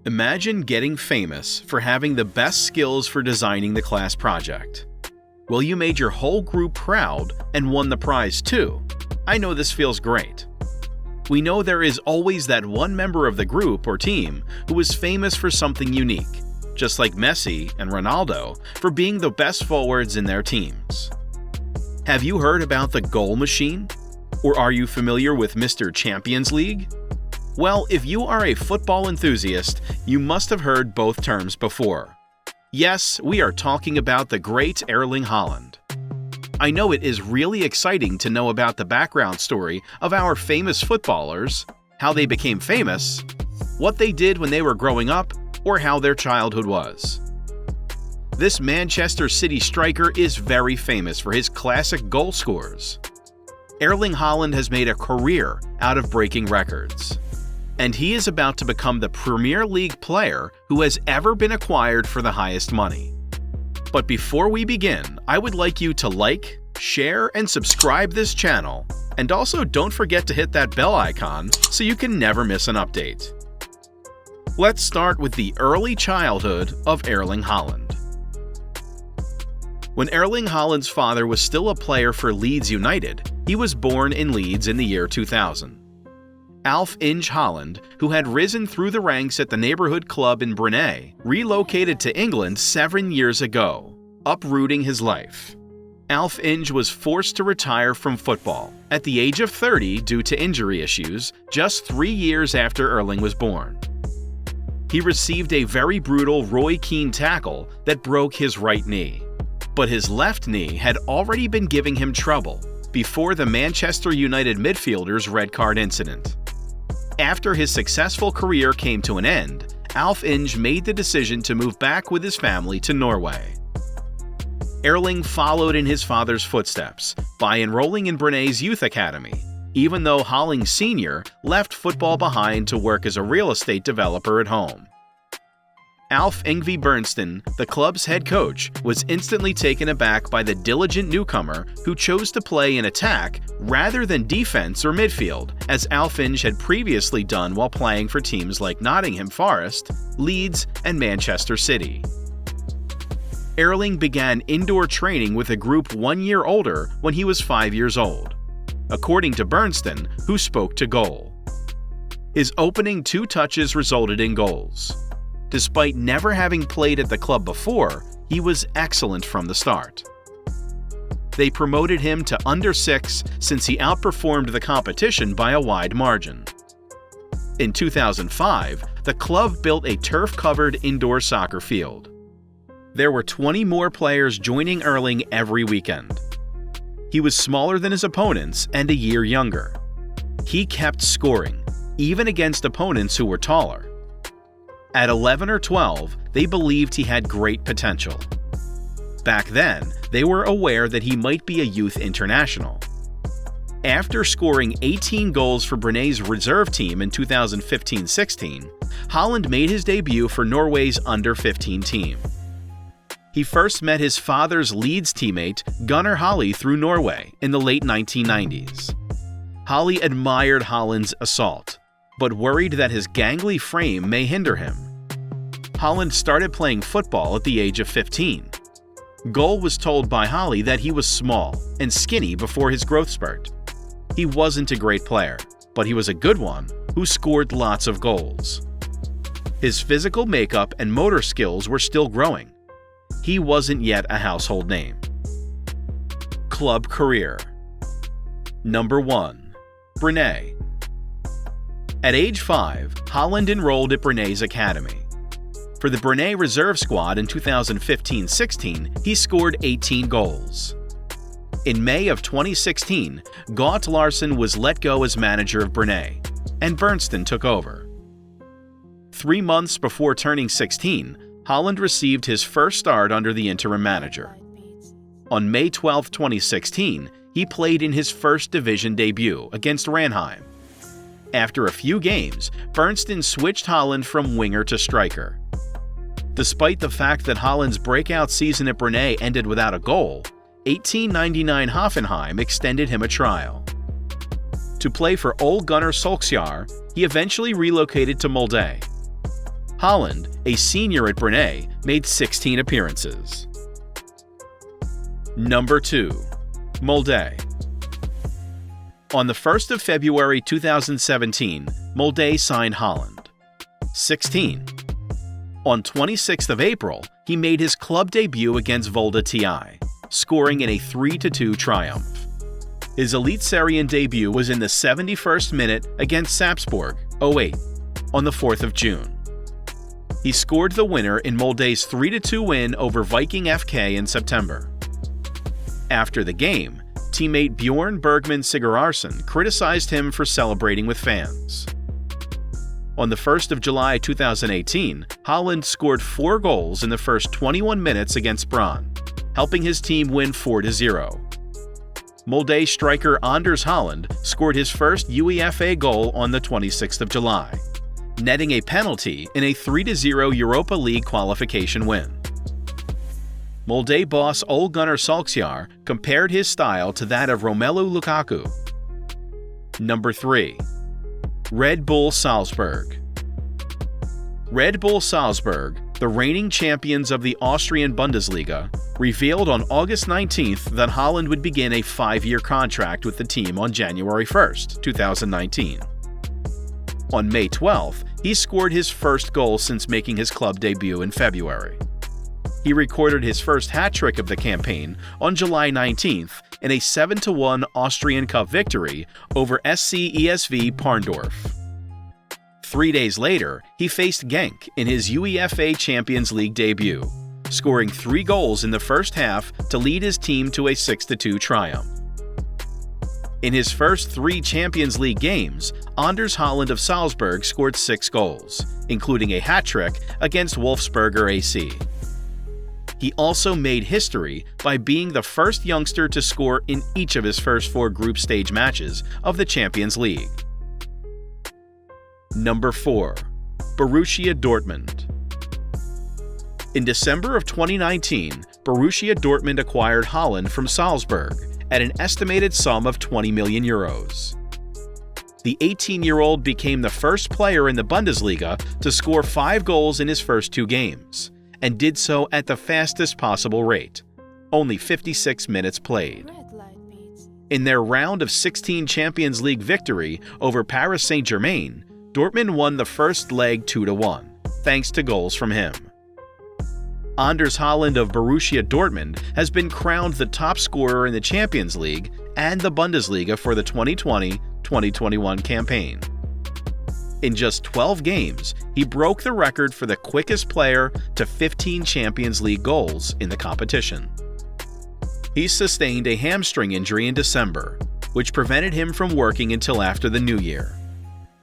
Imagine getting famous for having the best skills for designing the class project. Well, you made your whole group proud and won the prize too. I know this feels great. We know there is always that one member of the group or team who is famous for something unique, just like Messi and Ronaldo for being the best forwards in their teams. Have you heard about the goal machine? Or are you familiar with Mr. Champions League? Well, if you are a football enthusiast, you must have heard both terms before. Yes, we are talking about the great Erling Haaland. I know it is really exciting to know about the background story of our famous footballers, how they became famous, what they did when they were growing up, or how their childhood was. This Manchester City striker is very famous for his classic goal scores. Erling Haaland has made a career out of breaking records. And he is about to become the Premier League player who has ever been acquired for the highest money. But before we begin, I would like you to like, share, and subscribe this channel, and also don't forget to hit that bell icon so you can never miss an update. Let's start with the early childhood of Erling Haaland. When Erling Haaland's father was still a player for Leeds United, he was born in Leeds in the year 2000. Alf Inge Haaland, who had risen through the ranks at the neighborhood club in Brunei, relocated to England 7 years ago, uprooting his life. Alf Inge was forced to retire from football at the age of 30 due to injury issues just 3 years after Erling was born. He received a very brutal Roy Keane tackle that broke his right knee, but his left knee had already been giving him trouble before the Manchester United midfielder's red card incident. After his successful career came to an end, Alf Inge made the decision to move back with his family to Norway. Erling followed in his father's footsteps by enrolling in Brunei's youth academy, even though Haaland Sr. left football behind to work as a real estate developer at home. Alf Yngve Bernsten, the club's head coach, was instantly taken aback by the diligent newcomer who chose to play in attack rather than defense or midfield, as Alf Inge had previously done while playing for teams like Nottingham Forest, Leeds, and Manchester City. Erling began indoor training with a group 1 year older when he was 5 years old, according to Bernsten, who spoke to Goal. His opening 2 touches resulted in goals. Despite never having played at the club before, he was excellent from the start. They promoted him to under 6 since he outperformed the competition by a wide margin. In 2005, the club built a turf-covered indoor soccer field. There were 20 more players joining Erling every weekend. He was smaller than his opponents and a year younger. He kept scoring, even against opponents who were taller. At 11 or 12, they believed he had great potential. Back then, they were aware that he might be a youth international. After scoring 18 goals for Brunei's reserve team in 2015-16, Haaland made his debut for Norway's under-15 team. He first met his father's Leeds teammate Gunnar Holly through Norway in the late 1990s. Holly admired Haaland's assault, but worried that his gangly frame may hinder him. Haaland started playing football at the age of 15. Goal was told by Holly that he was small and skinny before his growth spurt. He wasn't a great player, but he was a good one who scored lots of goals. His physical makeup and motor skills were still growing. He wasn't yet a household name. Club career. Number 1. Brunei. At age 5, Haaland enrolled at Brunei's academy. For the Brunei reserve squad in 2015-16, he scored 18 goals. In May of 2016, Gaut Larsen was let go as manager of Brunei, and Bernsten took over. 3 months before turning 16, Haaland received his first start under the interim manager. On May 12, 2016, he played in his first division debut against Ranheim. After a few games, Bernsten switched Haaland from winger to striker. Despite the fact that Haaland's breakout season at Brunei ended without a goal, 1899 Hoffenheim extended him a trial. To play for Ole Gunnar Solskjaer, he eventually relocated to Molde. Haaland, a senior at Brunei, made 16 appearances. Number 2. Molde. On the 1st of February 2017, Molde signed Haaland. 16. On 26th of April, he made his club debut against Volda TI, scoring in a 3-2 triumph. His Eliteserien debut was in the 71st minute against Sarpsborg 08 on the 4th of June. He scored the winner in Molde's 3-2 win over Viking FK in September. After the game, teammate Bjorn Bergman Sigurðarson criticized him for celebrating with fans. On the 1st of July 2018, Haaland scored 4 goals in the first 21 minutes against Brann, helping his team win 4-0. Molde striker Anders Haaland scored his first UEFA goal on the 26th of July, netting a penalty in a 3-0 Europa League qualification win. Molde boss Ole Gunnar Solskjaer compared his style to that of Romelu Lukaku. Number 3. Red Bull Salzburg. Red Bull Salzburg, the reigning champions of the Austrian Bundesliga, revealed on August 19th that Haaland would begin a 5-year contract with the team on January 1st, 2019. On May 12th, he scored his first goal since making his club debut in February. He recorded his first hat-trick of the campaign on July 19th in a 7-1 Austrian Cup victory over SC ESV Parndorf. 3 days later, he faced Genk in his UEFA Champions League debut, scoring 3 goals in the first half to lead his team to a 6-2 triumph. In his first 3 Champions League games, Anders Haaland of Salzburg scored 6 goals, including a hat-trick against Wolfsberger AC. He also made history by being the first youngster to score in each of his first 4 group stage matches of the Champions League. Number 4. Borussia Dortmund. In December of 2019, Borussia Dortmund acquired Haaland from Salzburg at an estimated sum of 20 million euros. The 18-year-old became the first player in the Bundesliga to score 5 goals in his first 2 games, and did so at the fastest possible rate, only 56 minutes played. In their round of 16 Champions League victory over Paris Saint-Germain, Dortmund won the first leg 2-1, thanks to goals from him. Anders Haaland of Borussia Dortmund has been crowned the top scorer in the Champions League and the Bundesliga for the 2020-2021 campaign. In just 12 games, he broke the record for the quickest player to 15 Champions League goals in the competition. He sustained a hamstring injury in December, which prevented him from working until after the new year.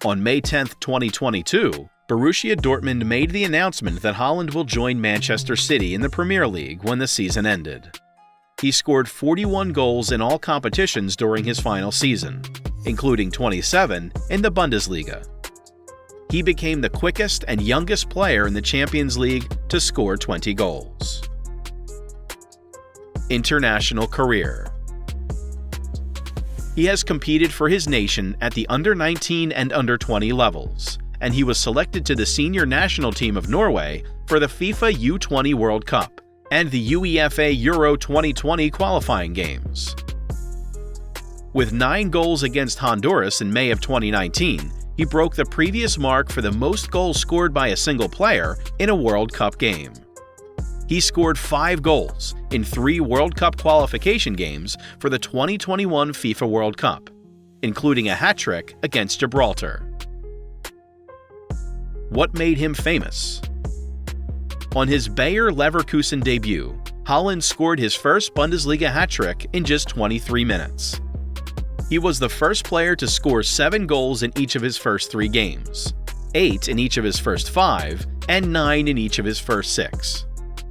On May 10, 2022, Borussia Dortmund made the announcement that Haaland will join Manchester City in the Premier League when the season ended. He scored 41 goals in all competitions during his final season, including 27 in the Bundesliga. He became the quickest and youngest player in the Champions League to score 20 goals. International career. He has competed for his nation at the under-19 and under-20 levels, and he was selected to the senior national team of Norway for the FIFA U20 World Cup and the UEFA Euro 2020 qualifying games. With 9 goals against Honduras in May of 2019, he broke the previous mark for the most goals scored by a single player in a World Cup game. He scored 5 goals in 3 World Cup qualification games for the 2021 FIFA World Cup, including a hat-trick against Gibraltar. What made him famous? On his Bayer Leverkusen debut, Haaland scored his first Bundesliga hat-trick in just 23 minutes. He was the first player to score 7 goals in each of his first 3 games, 8 in each of his first 5, and 9 in each of his first 6.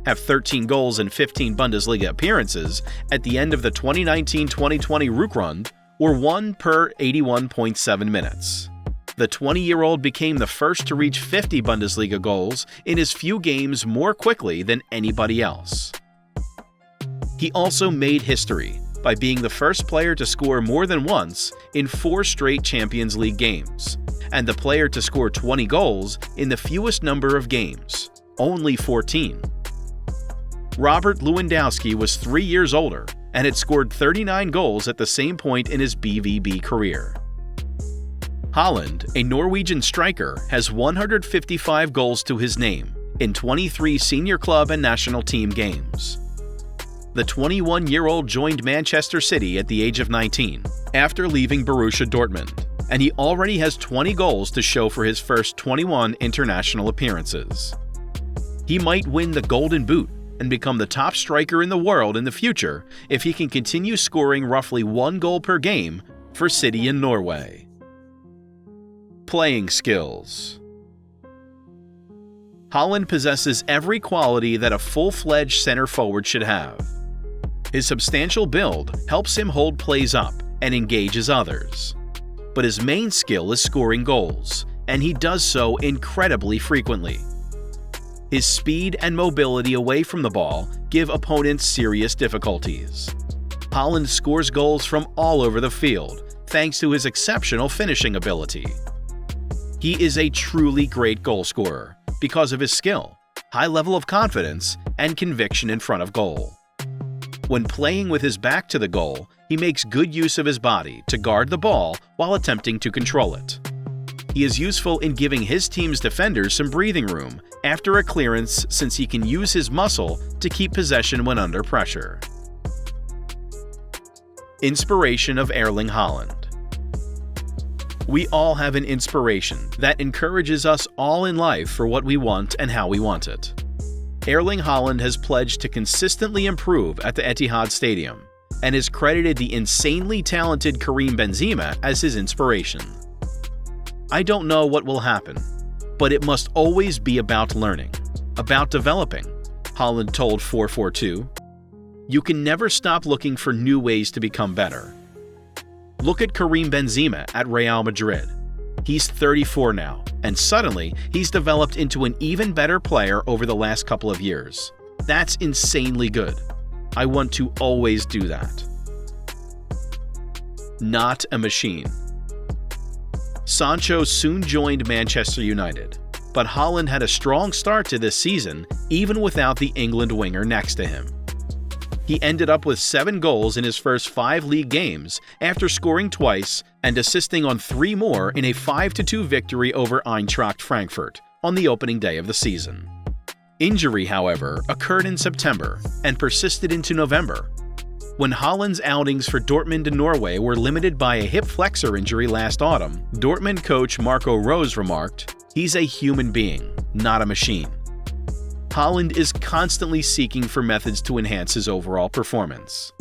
Have 13 goals in 15 Bundesliga appearances at the end of the 2019-2020 Rückrunde, or 1 per 81.7 minutes. The 20-year-old became the first to reach 50 Bundesliga goals in his few games more quickly than anybody else. He also made history by being the first player to score more than once in 4 straight Champions League games, and the player to score 20 goals in the fewest number of games, only 14. Robert Lewandowski was 3 years older and had scored 39 goals at the same point in his BVB career. Haaland, a Norwegian striker, has 155 goals to his name in 23 senior club and national team games. The 21-year-old joined Manchester City at the age of 19 after leaving Borussia Dortmund, and he already has 20 goals to show for his first 21 international appearances. He might win the Golden Boot and become the top striker in the world in the future if he can continue scoring roughly 1 goal per game for City in Norway. Playing skills. Haaland possesses every quality that a full-fledged center forward should have. His substantial build helps him hold plays up and engages others. But his main skill is scoring goals, and he does so incredibly frequently. His speed and mobility away from the ball give opponents serious difficulties. Haaland scores goals from all over the field thanks to his exceptional finishing ability. He is a truly great goalscorer because of his skill, high level of confidence, and conviction in front of goal. When playing with his back to the goal, he makes good use of his body to guard the ball while attempting to control it. He is useful in giving his team's defenders some breathing room after a clearance, since he can use his muscle to keep possession when under pressure. Inspiration of Erling Haaland. We all have an inspiration that encourages us all in life for what we want and how we want it. Erling Haaland has pledged to consistently improve at the Etihad Stadium and has credited the insanely talented Karim Benzema as his inspiration. I don't know what will happen, but it must always be about learning, about developing, Haaland told 442. You can never stop looking for new ways to become better. Look at Karim Benzema at Real Madrid. He's 34 now, and suddenly he's developed into an even better player over the last couple of years. That's insanely good. I want to always do that. Not a machine. Sancho soon joined Manchester United, but Haaland had a strong start to this season even without the England winger next to him. He ended up with 7 goals in his first 5 league games after scoring twice and assisting on 3 more in a 5-2 victory over Eintracht Frankfurt on the opening day of the season. Injury, however, occurred in September and persisted into November. When Haaland's outings for Dortmund and Norway were limited by a hip flexor injury last autumn, Dortmund coach Marco Rose remarked, "He's a human being, not a machine." Haaland is constantly seeking for methods to enhance his overall performance.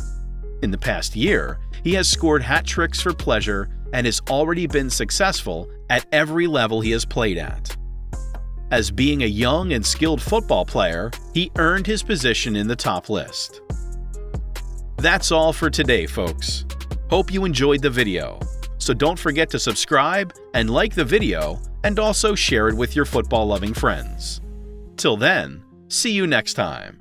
In the past year, he has scored hat tricks for pleasure and has already been successful at every level he has played at. As being a young and skilled football player, he earned his position in the top list. That's all for today, folks. Hope you enjoyed the video. So don't forget to subscribe and like the video, and also share it with your football-loving friends. Till then, see you next time.